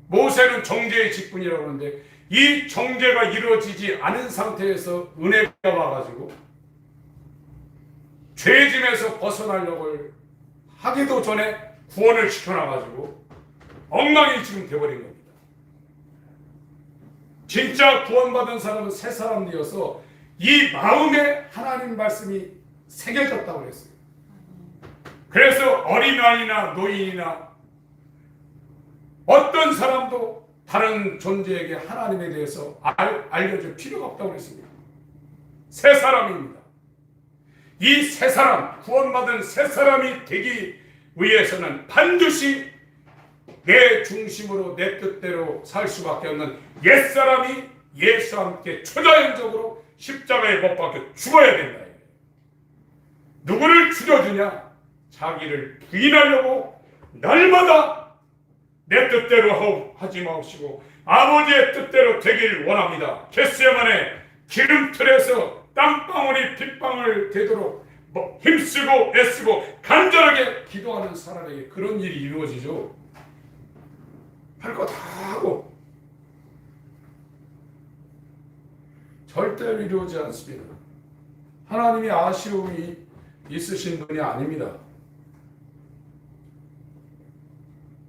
A: 모세는 정죄의 직분이라고 하는데 이 정죄가 이루어지지 않은 상태에서 은혜가 와가지고 죄짐에서 벗어나려고 하기도 전에 구원을 시켜놔가지고 엉망이 지금 돼버린 겁니다. 진짜 구원받은 사람은 새 사람 되어서 이 마음에 하나님 말씀이 새겨졌다고 했어요. 그래서 어린아이나 노인이나 어떤 사람도 다른 존재에게 하나님에 대해서 알려줄 필요가 없다고 그랬습니다. 새 사람입니다. 이 새 사람, 구원받은 새 사람이 되기 위해서는 반드시 내 중심으로 내 뜻대로 살 수밖에 없는 옛사람이 예수와 함께 초자연적으로 십자가에 못 박혀 죽어야 된다. 누구를 죽여주냐? 자기를 부인하려고 날마다 내 뜻대로 하지 마시고 아버지의 뜻대로 되길 원합니다. 겟세마네 기름틀에서 땀방울이 빗방울 되도록 힘쓰고 애쓰고 간절하게 기도하는 사람에게 그런 일이 이루어지죠. 할 거 다 하고 절대로 이루어지지 않습니다. 하나님이 아쉬움이 있으신 분이 아닙니다.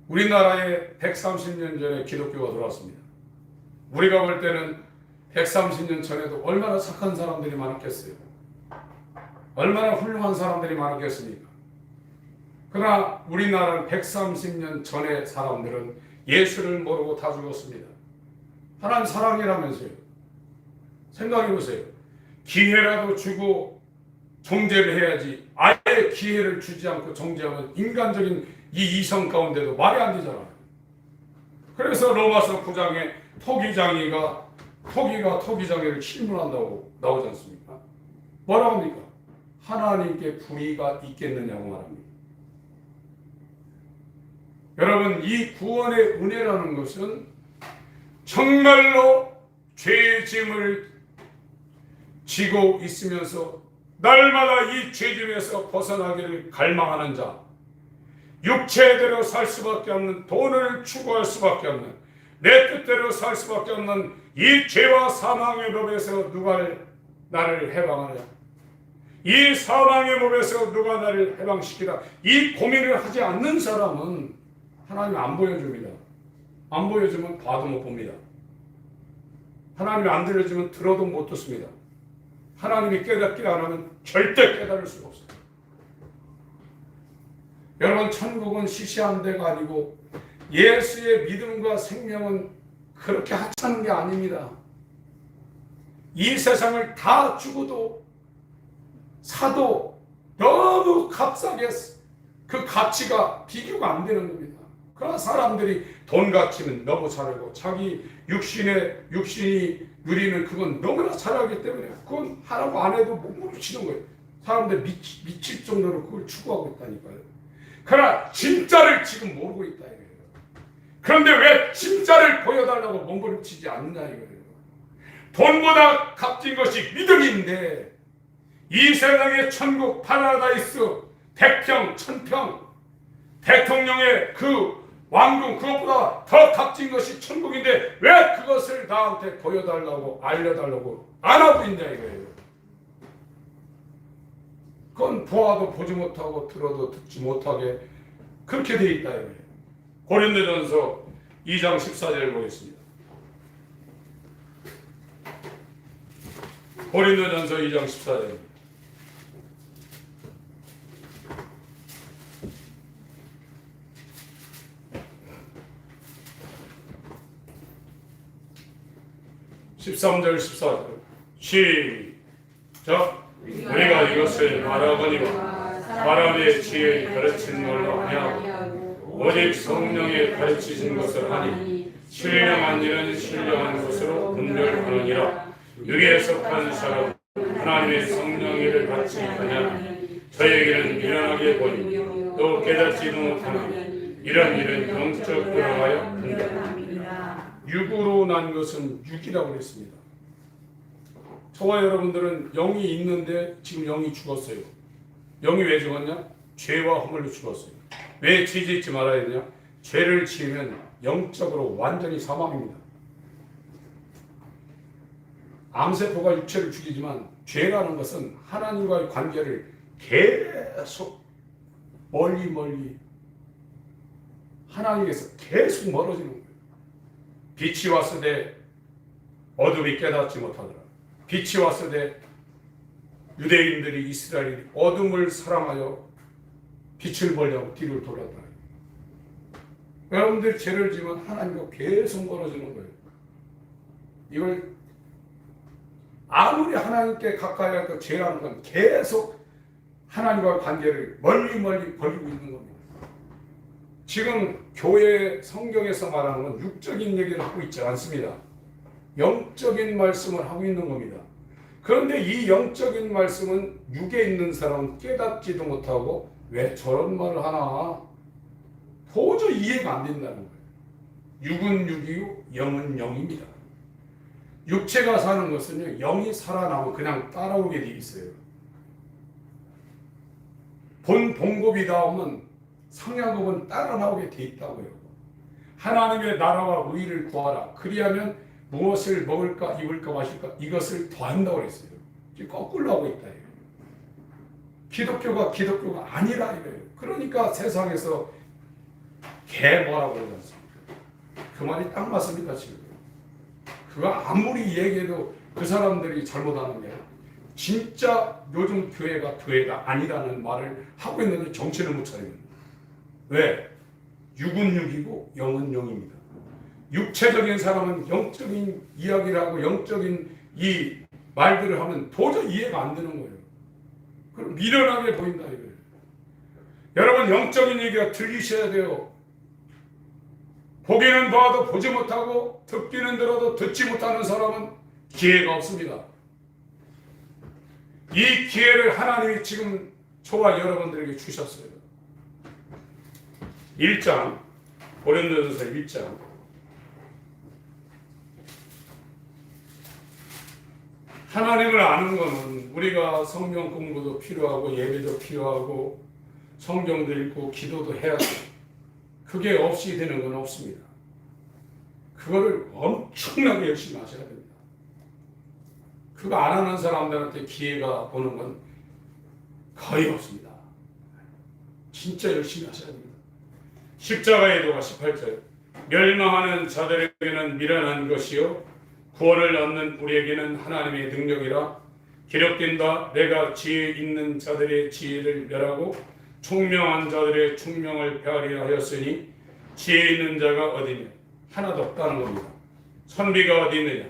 A: 우리나라에 130년 전에 기독교가 들어왔습니다. 우리가 볼 때는 130년 전에도 얼마나 착한 사람들이 많았겠어요. 얼마나 훌륭한 사람들이 많았겠습니까? 그러나 우리나라는 130년 전의 사람들은 예수를 모르고 다 죽었습니다. 하나님 사랑이라면서요. 생각해보세요. 기회라도 주고 정죄를 해야지 아예 기회를 주지 않고 정죄하면 인간적인 이 이성 가운데도 말이 안 되잖아요. 그래서 로마서 9장에 토기가 토기장애를 침문한다고 나오지 않습니까? 뭐라고 합니까? 하나님께 불의가 있겠느냐고 말합니다. 여러분, 이 구원의 은혜라는 것은 정말로 죄의 짐을 지고 있으면서 날마다 이 죄짐에서 벗어나기를 갈망하는 자, 육체대로 살 수밖에 없는, 돈을 추구할 수밖에 없는, 내 뜻대로 살 수밖에 없는 이 죄와 사망의 법에서 누가 나를 해방하냐? 이 사망의 법에서 누가 나를 해방시키라? 이 고민을 하지 않는 사람은 하나님이 안 보여줍니다. 안 보여주면 봐도 못 봅니다. 하나님이 안 들려주면 들어도 못 듣습니다. 하나님이 깨닫기 안 하면 절대 깨달을 수가 없어요. 여러분, 천국은 시시한 데가 아니고 예수의 믿음과 생명은 그렇게 하찮은 게 아닙니다. 이 세상을 다 주고도 사도 너무 값싸게 그 가치가 비교가 안 되는 겁니다. 그러나 사람들이 돈 가치는 너무 잘 알고 자기 육신이 누리는 그건 너무나 잘 알기 때문에 그건 하라고 안 해도 못 모르시는 거예요. 사람들 미칠 정도로 그걸 추구하고 있다니까요. 그러나 진짜를 지금 모르고 있다 이거예요. 그런데 왜 진짜를 보여달라고 몸부림치지 않느냐 이거예요. 돈보다 값진 것이 믿음인데 이 세상의 천국 파라다이스 100평, 1000평 대통령의 그 왕궁 그것보다 더 값진 것이 천국인데 왜 그것을 나한테 보여달라고 알려달라고 안 하고 있냐 이거예요. 그건 보아도 보지 못하고 들어도 듣지 못하게 그렇게 돼 있다 이거예요. 고린도전서 2장 14절을 보겠습니다. 고린도전서 2장 14절. (13절) 14절 시작. 우리가 이것을 말하거니와 사람의 지혜에 가르친 걸로 아니하고 오직 성령의 가르치신 것을 하니 신령한 일은 신령한 것으로 분별하느니라. 육에 속한 사람 하나님의 성령의를 받지 아니하니 저에게는 미련하게 보니 또 깨닫지도 못하니 이런 일은 영적 돌아가여 분별합니다. 육으로 난 것은 육이라고 했습니다. 저와 여러분들은 영이 있는데 지금 영이 죽었어요. 영이 왜 죽었냐? 죄와 허물로 죽었어요. 왜 죄 짓지 말아야 되냐? 죄를 지으면 영적으로 완전히 사망입니다. 암세포가 육체를 죽이지만 죄라는 것은 하나님과의 관계를 계속 멀리 하나님께서 계속 멀어지는 거예요. 빛이 왔으되 어둠이 깨닫지 못하더라. 빛이 왔으되 유대인들이 이스라엘이 어둠을 사랑하여 빛을 보려고 뒤를 돌았다. 여러분들이 죄를 지면 하나님과 계속 멀어지는 거예요. 이걸 아무리 하나님께 가까이 할까 죄라는 건 계속 하나님과 관계를 멀리 벌리고 있는 겁니다. 지금 교회 성경에서 말하는 건 육적인 얘기를 하고 있지 않습니다. 영적인 말씀을 하고 있는 겁니다. 그런데 이 영적인 말씀은 육에 있는 사람은 깨닫지도 못하고 왜 저런 말을 하나 도저히 이해가 안 된다는 거예요. 육은 육이요 영은 영입니다. 육체가 사는 것은요 영이 살아나고 그냥 따라오게 돼 있어요. 본 봉급이 나오면 상야급은 따라 나오게 돼 있다고요. 하나님의 나라와 의를 구하라. 그리하면 무엇을 먹을까 입을까 마실까 이것을 더한다고 그랬어요. 지금 거꾸로 하고 있다. 기독교가 아니라 이거예요. 그러니까 세상에서 뭐라고 그러지 않습니까? 그 말이 딱 맞습니다. 지금 그거 아무리 얘기해도 그 사람들이 잘못하는 게 진짜 요즘 교회가 아니라는 말을 하고 있는데 정신을 못 차리는. 왜? 육은 육이고 영은 영입니다. 육체적인 사람은 영적인 이야기를 하고 영적인 이 말들을 하면 도저히 이해가 안 되는 거예요. 그럼 미련하게 보인다 이거예요. 여러분 영적인 얘기가 들리셔야 돼요. 보기는 봐도 보지 못하고 듣기는 들어도 듣지 못하는 사람은 기회가 없습니다. 이 기회를 하나님이 지금 저와 여러분들에게 주셨어요. 1장 고린도전서 1장 하나님을 아는 것은 우리가 성경 공부도 필요하고 예배도 필요하고 성경도 읽고 기도도 해야 돼요. 그게 없이 되는 건 없습니다. 그거를 엄청나게 열심히 하셔야 됩니다. 그거 안 하는 사람들한테 기회가 오는 건 거의 없습니다. 진짜 열심히 하셔야 됩니다. 십자가의 도가 18절 멸망하는 자들에게는 미련한 것이요 구원을 얻는 우리에게는 하나님의 능력이라 기록된 바 내가 지혜 있는 자들의 지혜를 멸하고 총명한 자들의 총명을 폐하리라 하였으니 지혜 있는 자가 어디냐 하나도 없다는 겁니다. 선비가 어디 있느냐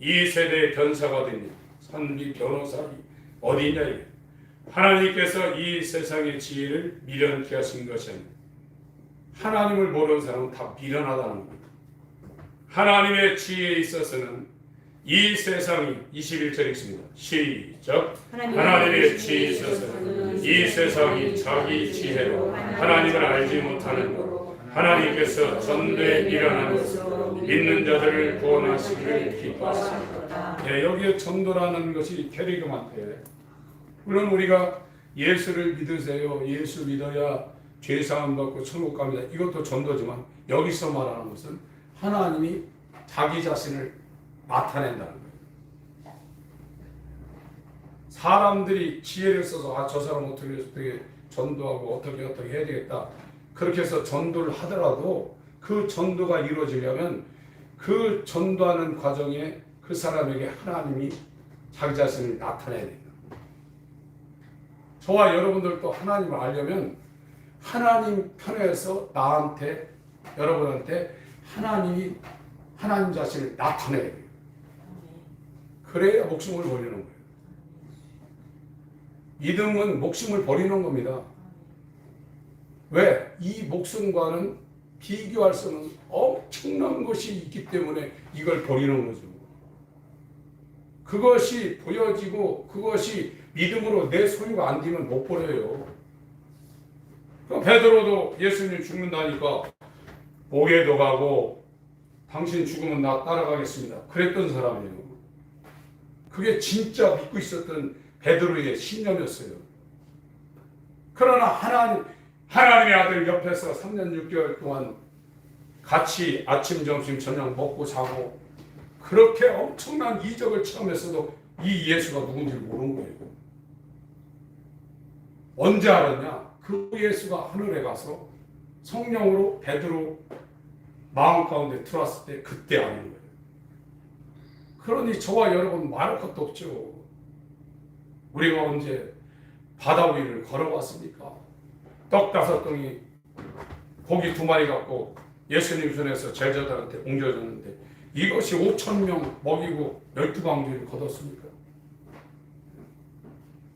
A: 이 세대의 변사가 어디 있느냐 선비 변호사가 어디 있냐 이게 하나님께서 이 세상의 지혜를 미련케 하신 것이 아니라 하나님을 모르는 사람은 다 미련하다는 겁니다. 하나님의 지혜에 있어서는 이 세상이 21절 읽습니다. 시작. 하나님의 지혜에 있어서는 이 세상이 자기 지혜로 하나님을 알지 못하는 것 하나님께서 전도에 미련한 것으로 믿는 자들을 구원하시기를 기뻐하십니다. 네, 여기에 전도라는 것이 캐리그만테 물론 우리가 예수를 믿으세요. 예수 믿어야 죄사함 받고 천국 갑니다. 이것도 전도지만 여기서 말하는 것은 하나님이 자기 자신을 나타낸다는 거예요. 사람들이 지혜를 써서 저 사람 어떻게 전도하고 어떻게 해야 되겠다. 그렇게 해서 전도를 하더라도 그 전도가 이루어지려면 그 전도하는 과정에 그 사람에게 하나님이 자기 자신을 나타내야 됩니다. 저와 여러분들도 하나님을 알려면 하나님 편에서 나한테 여러분한테 하나님이 하나님 자신을 나타내야 돼요. 그래야 목숨을 버리는 거예요. 믿음은 목숨을 버리는 겁니다. 왜? 이 목숨과는 비교할 수 없는 엄청난 것이 있기 때문에 이걸 버리는 거죠. 그것이 보여지고 그것이 믿음으로 내 소유가 안 되면 못 버려요. 베드로도 예수님 죽는다니까 목에도 가고 당신 죽으면 나 따라가겠습니다. 그랬던 사람이에요. 그게 진짜 믿고 있었던 베드로의 신념이었어요. 그러나 하나님의 아들 옆에서 3년 6개월 동안 같이 아침, 점심, 저녁 먹고 자고 그렇게 엄청난 이적을 체험했어도 이 예수가 누군지 모르는 거예요. 언제 알았냐? 그 예수가 하늘에 가서 성령으로 베드로 마음 가운데 들어왔을 때 그때 아는 거예요. 그러니 저와 여러분 말할 것도 없죠. 우리가 언제 바다 위를 걸어봤습니까? 떡 5덩이, 고기 2마리 갖고 예수님 손에서 제자들한테 옮겨졌는데 이것이 5,000명 먹이고 12방주를 거뒀습니까?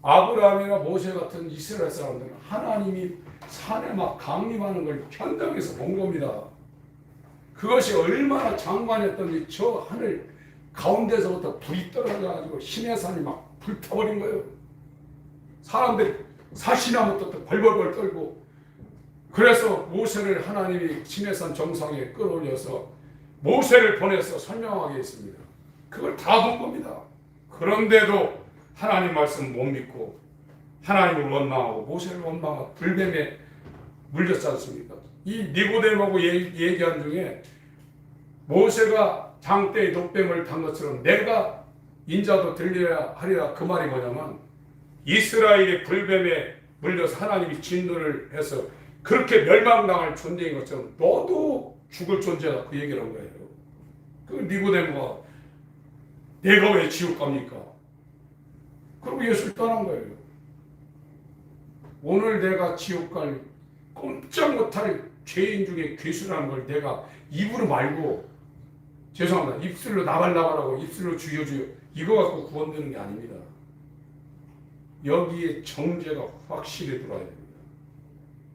A: 아브라함이나 모세 같은 이스라엘 사람들은 하나님이 산에 막 강림하는 걸 현장에서 본 겁니다. 그것이 얼마나 장관이었던지 저 하늘 가운데서부터 불이 떨어져가지고 시내산이 막 불타버린 거예요. 사람들이 사시나무부터 벌벌벌 떨고, 그래서 모세를 하나님이 시내산 정상에 끌어올려서 모세를 보내서 설명하게 했습니다. 그걸 다 본 겁니다. 그런데도 하나님 말씀 못 믿고 하나님을 원망하고 모세를 원망하고 불뱀에 물렸지 않습니까? 이 니고데모하고 얘기한 중에 모세가 장대에 녹뱀을 단 것처럼 내가 인자도 들려야 하리라, 그 말이 뭐냐면 이스라엘이 불뱀에 물려서 하나님이 진노를 해서 그렇게 멸망당할 존재인 것처럼 너도 죽을 존재다, 그 얘기를 한 거예요. 그 니고데모가 내가 왜 지옥 갑니까? 그리고 예수를 떠난 거예요. 오늘 내가 지옥 갈 꼼짝 못할 죄인 중에 괴수라는 걸 내가 입으로 말고, 죄송합니다, 입술로 나발나발하고 입술로 주여주여 이거 갖고 구원되는 게 아닙니다. 여기에 정죄가 확실히 들어야 됩니다.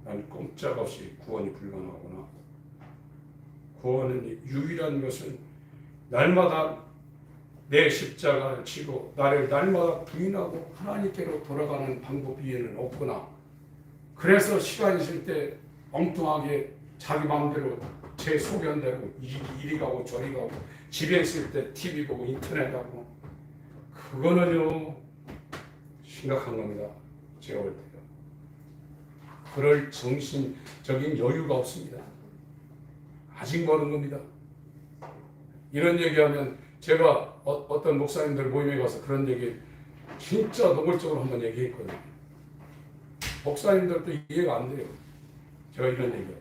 A: 난 꼼짝없이 구원이 불가능하구나. 구원은 유일한 것은 날마다 내 십자가를 지고 나를 날마다 부인하고 하나님께로 돌아가는 방법 이외에는 없구나. 그래서 시간 있을 때 엉뚱하게 자기 마음대로 제 소견대로 이리 가고 저리 가고, 집에 있을 때 TV 보고 인터넷 하고, 그거는요 심각한 겁니다. 제가 볼 때요. 그럴 정신적인 여유가 없습니다. 아직 모르는 겁니다. 이런 얘기하면 제가 어떤 목사님들 모임에 가서 그런 얘기 진짜 노골적으로 한번 얘기했거든요. 목사님들도 이해가 안 돼요. 제가 이런 얘기를.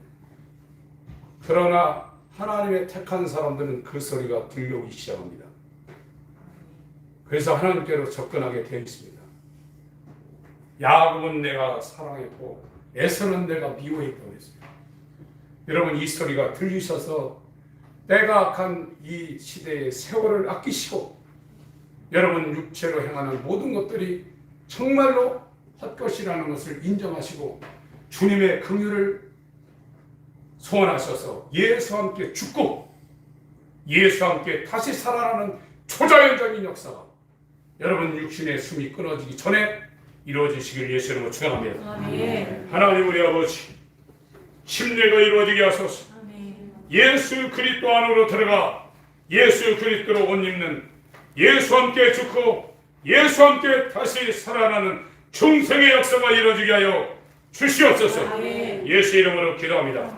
A: 그러나 하나님의 택한 사람들은 그 소리가 들려오기 시작합니다. 그래서 하나님께로 접근하게 되어 있습니다. 야곱은 내가 사랑했고 에서는 내가 미워했다고 했어요. 여러분, 이 소리가 들리셔서 때가 악한 이 시대의 세월을 아끼시고 여러분 육체로 행하는 모든 것들이 정말로 헛것이라는 것을 인정하시고 주님의 긍휼을 소원하셔서 예수와 함께 죽고 예수와 함께 다시 살아나는 초자연적인 역사가 여러분 육신의 숨이 끊어지기 전에 이루어지시길 예수 이름으로 축원합니다.
B: 아멘.
A: 하나님 우리 아버지, 침례가 이루어지게 하소서.
B: 아멘.
A: 예수 그리스도 안으로 들어가 예수 그리스도로 옷 입는, 예수와 함께 죽고 예수와 함께 다시 살아나는 중생의 역사가 이루어지게 하여 주시옵소서.
B: 아멘.
A: 예수 이름으로 기도합니다.